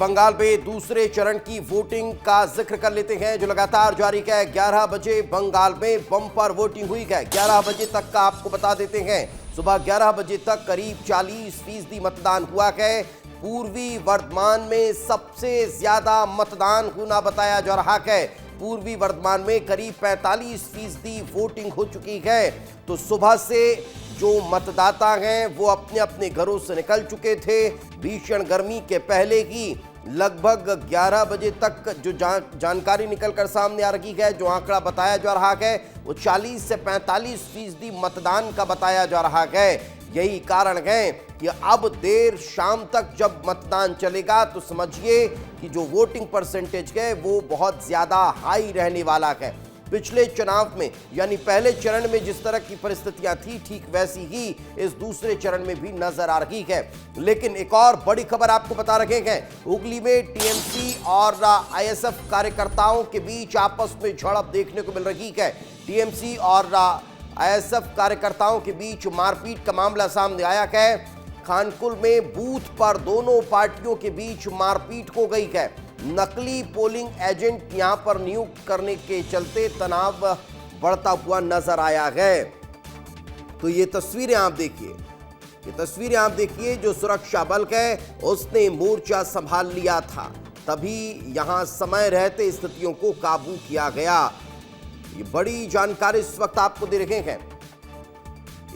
बंगाल में दूसरे चरण की वोटिंग का जिक्र कर लेते हैं जो लगातार जारी है। 11 बजे बंगाल में बम्पर वोटिंग हुई है। 11 बजे तक का आपको बता देते हैं। सुबह 11 बजे तक करीब 40% मतदान हुआ है। पूर्वी वर्धमान में सबसे ज्यादा मतदान होना बताया जा रहा है। पूर्वी वर्धमान में करीब 45% वोटिंग हो चुकी है। तो सुबह से जो मतदाता हैं वो अपने अपने घरों से निकल चुके थे। भीषण गर्मी के पहले ही लगभग 11 बजे तक जो जानकारी निकलकर सामने आ रही है, जो आंकड़ा बताया जा रहा है वो 40 से 45% मतदान का बताया जा रहा है। यही कारण है कि अब देर शाम तक जब मतदान चलेगा तो समझिए कि जो वोटिंग परसेंटेज है वो बहुत ज्यादा हाई रहने वाला है। पिछले चुनाव में यानी पहले चरण में जिस तरह की परिस्थितियां थी ठीक वैसी ही इस दूसरे चरण में भी नजर आ रही है। लेकिन एक और बड़ी खबर आपको बता रहे हैं। हुगली में टीएमसी और आईएसएफ कार्यकर्ताओं के बीच आपस में झड़प देखने को मिल रही है। टीएमसी और आईएसएफ कार्यकर्ताओं के बीच मारपीट का मामला सामने आया है। खानकुल में बूथ पर दोनों पार्टियों के बीच मारपीट हो गई है। नकली पोलिंग एजेंट यहां पर नियुक्त करने के चलते तनाव बढ़ता हुआ नजर आया है। तो ये तस्वीरें आप देखिए, जो सुरक्षा बल है उसने मोर्चा संभाल लिया था, तभी यहां समय रहते स्थितियों को काबू किया गया। ये बड़ी जानकारी इस वक्त आपको दे रहे हैं।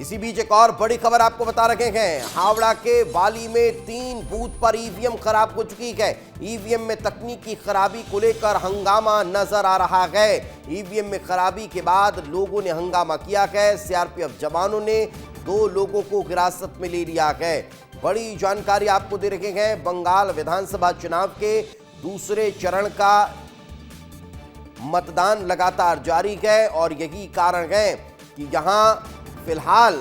इसी बीच एक और बड़ी खबर आपको बता रहे हैं। हावड़ा के वाली में 3 बूथ पर ईवीएम खराब हो चुकी है। ईवीएम में तकनीकी खराबी को लेकर हंगामा नजर आ रहा है। ईवीएम में खराबी के बाद लोगों ने हंगामा किया है। सीआरपीएफ जवानों ने 2 लोगों को हिरासत में ले लिया है। बड़ी जानकारी आपको दे रहे हैं। बंगाल विधानसभा चुनाव के दूसरे चरण का मतदान लगातार जारी है और यही कारण है कि यहां फिलहाल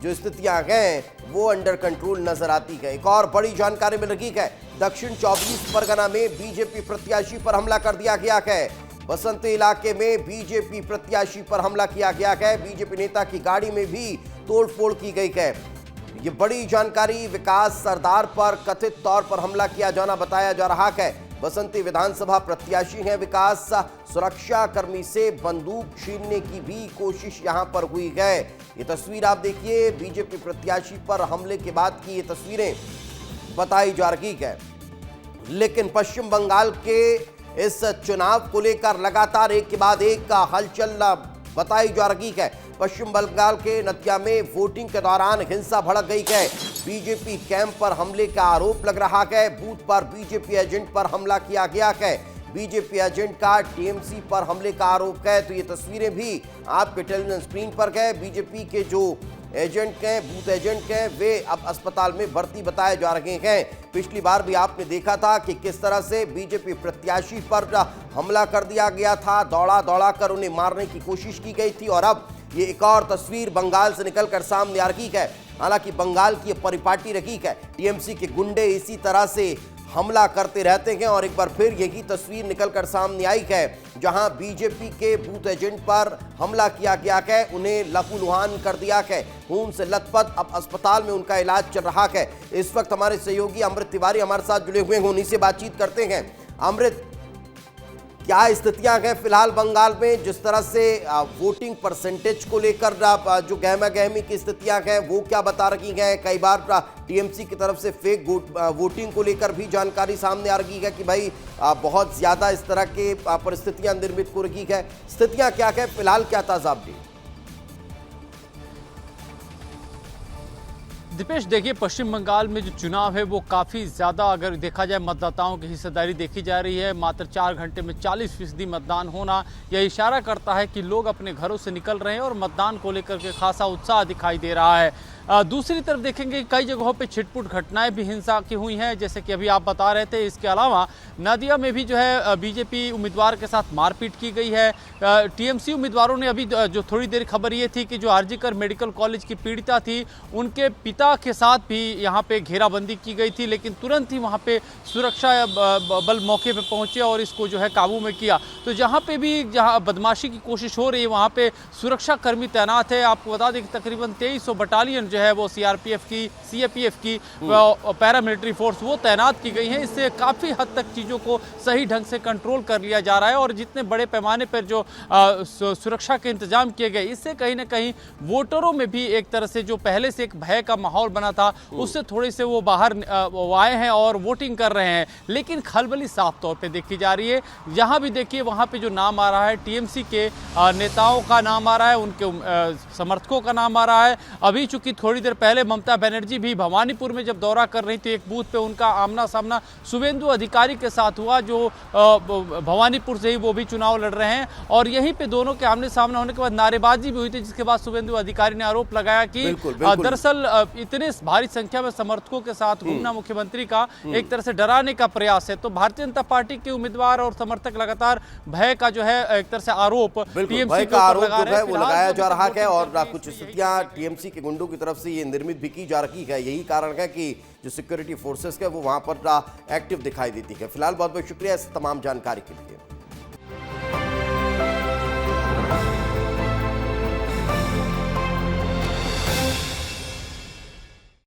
जो स्थितियां हैं वो अंडर कंट्रोल नजर आती है। एक और बड़ी जानकारी मिल रही है। दक्षिण 24 परगना में बीजेपी प्रत्याशी पर हमला कर दिया गया है। बसंती इलाके में बीजेपी प्रत्याशी पर हमला किया गया है। बीजेपी नेता की गाड़ी में भी तोड़फोड़ की गई है। ये बड़ी जानकारी। विकास सरदार पर कथित तौर पर हमला किया जाना बताया जा रहा है। बसंती विधानसभा प्रत्याशी हैं विकास। सुरक्षा कर्मी से बंदूक छीनने की भी कोशिश यहां पर हुई है। ये तस्वीर आप देखिए, बीजेपी प्रत्याशी पर हमले के बाद की ये तस्वीरें बताई जा रही है। लेकिन पश्चिम बंगाल के इस चुनाव को लेकर लगातार एक के बाद एक का हलचल बताई जा रही है। पश्चिम बंगाल के नदिया में वोटिंग के दौरान हिंसा भड़क गई है। बीजेपी कैंप पर हमले का आरोप लग रहा है। बूथ पर बीजेपी एजेंट पर हमला किया गया है। बीजेपी एजेंट का टीएमसी पर हमले का आरोप है। तो ये तस्वीरें भी आपके टेलीविजन स्क्रीन पर है। बीजेपी के जो एजेंट हैं, बूथ एजेंट हैं, वे अब अस्पताल में भर्ती बताए जा रहे हैं। पिछली बार भी आपने देखा था कि किस तरह से बीजेपी प्रत्याशी पर हमला कर दिया गया था। दौड़ा कर उन्हें मारने की कोशिश की गई थी। और अब ये एक और तस्वीर बंगाल से निकलकर सामने आ रही है। हालांकि बंगाल की परिपाटी रही है। टीएमसी के गुंडे इसी तरह से हमला करते रहते हैं और एक बार फिर यही तस्वीर निकलकर सामने आई है, जहां बीजेपी के बूथ एजेंट पर हमला किया गया है। उन्हें लहूलुहान कर दिया है। खून से लथपथ अब अस्पताल में उनका इलाज चल रहा है। इस वक्त हमारे सहयोगी अमृत तिवारी हमारे साथ जुड़े हुए हैं, उन्हीं से बातचीत करते हैं। अमृत, क्या स्थितियां हैं फिलहाल बंगाल में? जिस तरह से वोटिंग परसेंटेज को लेकर जो गहमा गहमी की स्थितियां हैं वो क्या बता रही हैं? कई बार टीएमसी की तरफ से फेक वोटिंग को लेकर भी जानकारी सामने आ रही है कि भाई बहुत ज्यादा इस तरह के परिस्थितियां निर्मित हो रही है। स्थितियां क्या है फिलहाल, क्या ताजा अपडेट? दीपेश, देखिए पश्चिम बंगाल में जो चुनाव है वो काफ़ी ज़्यादा अगर देखा जाए मतदाताओं की हिस्सेदारी देखी जा रही है। मात्र 4 घंटे में 40% मतदान होना यह इशारा करता है कि लोग अपने घरों से निकल रहे हैं और मतदान को लेकर के खासा उत्साह दिखाई दे रहा है। दूसरी तरफ देखेंगे कई जगहों पे छिटपुट घटनाएं भी हिंसा की हुई हैं, जैसे कि अभी आप बता रहे थे। इसके अलावा नदिया में भी जो है बीजेपी उम्मीदवार के साथ मारपीट की गई है। टीएमसी उम्मीदवारों ने अभी जो थोड़ी देर खबर ये थी कि जो आरजीकर मेडिकल कॉलेज की पीड़िता थी उनके पिता के साथ भी यहाँ पे घेराबंदी की गई थी, लेकिन तुरंत ही वहाँ पे सुरक्षा बल मौके पे पहुँचे और इसको जो है काबू में किया। तो जहाँ पे भी जहाँ बदमाशी की कोशिश हो रही है वहाँ पे सुरक्षा कर्मी तैनात है। आपको बता दें कि तकरीबन 2300 बटालियन जो है वो सीआरपीएफ की, सीएपीएफ की पैरामिलिट्री फोर्स वो तैनात की गई है। इससे काफ़ी हद तक चीज़ों को सही ढंग से कंट्रोल कर लिया जा रहा है और जितने बड़े पैमाने पर जो सुरक्षा के इंतजाम किए गए, इससे कहीं ना कहीं वोटरों में भी एक तरह से जो पहले से एक भय का माहौल बना था उससे थोड़े से वो बाहर आए हैं और वोटिंग कर रहे हैं। लेकिन खलबली साफ तौर पे देखी जा रही है। जहां भी देखिए वहां पे जो नाम आ रहा है टीएमसी के नेताओं का नाम आ रहा है, उनके समर्थकों का नाम आ रहा है। अभी चूंकि थोड़ी देर पहले ममता बनर्जी भी भवानीपुर में जब दौरा कर रही थी, एक बूथ पे उनका आमना सामना शुभेंदु अधिकारी के साथ हुआ, जो भवानीपुर से ही वो भी चुनाव लड़ रहे हैं। और यहीं पे दोनों के आमने सामने होने के बाद नारेबाजी भी हुई थी, जिसके बाद शुभेंदु अधिकारी ने आरोप लगाया कि दरअसल इतने भारी संख्या में समर्थकों के साथ घूमना मुख्यमंत्री का एक तरह से डराने का प्रयास है। तो भारतीय जनता पार्टी के उम्मीदवार और समर्थक लगातार भय का जो है एक तरह से आरोप भय का आरोप जो है वो लगाया जा रहा है और कुछ स्थितियां टीएमसी के गुंडों की तरफ से ये निर्मित भी की जा रही है। यही कारण है कि जो सिक्योरिटी फोर्सेस है वो वहां पर एक्टिव दिखाई देती है। फिलहाल बहुत बहुत शुक्रिया इस तमाम जानकारी के लिए।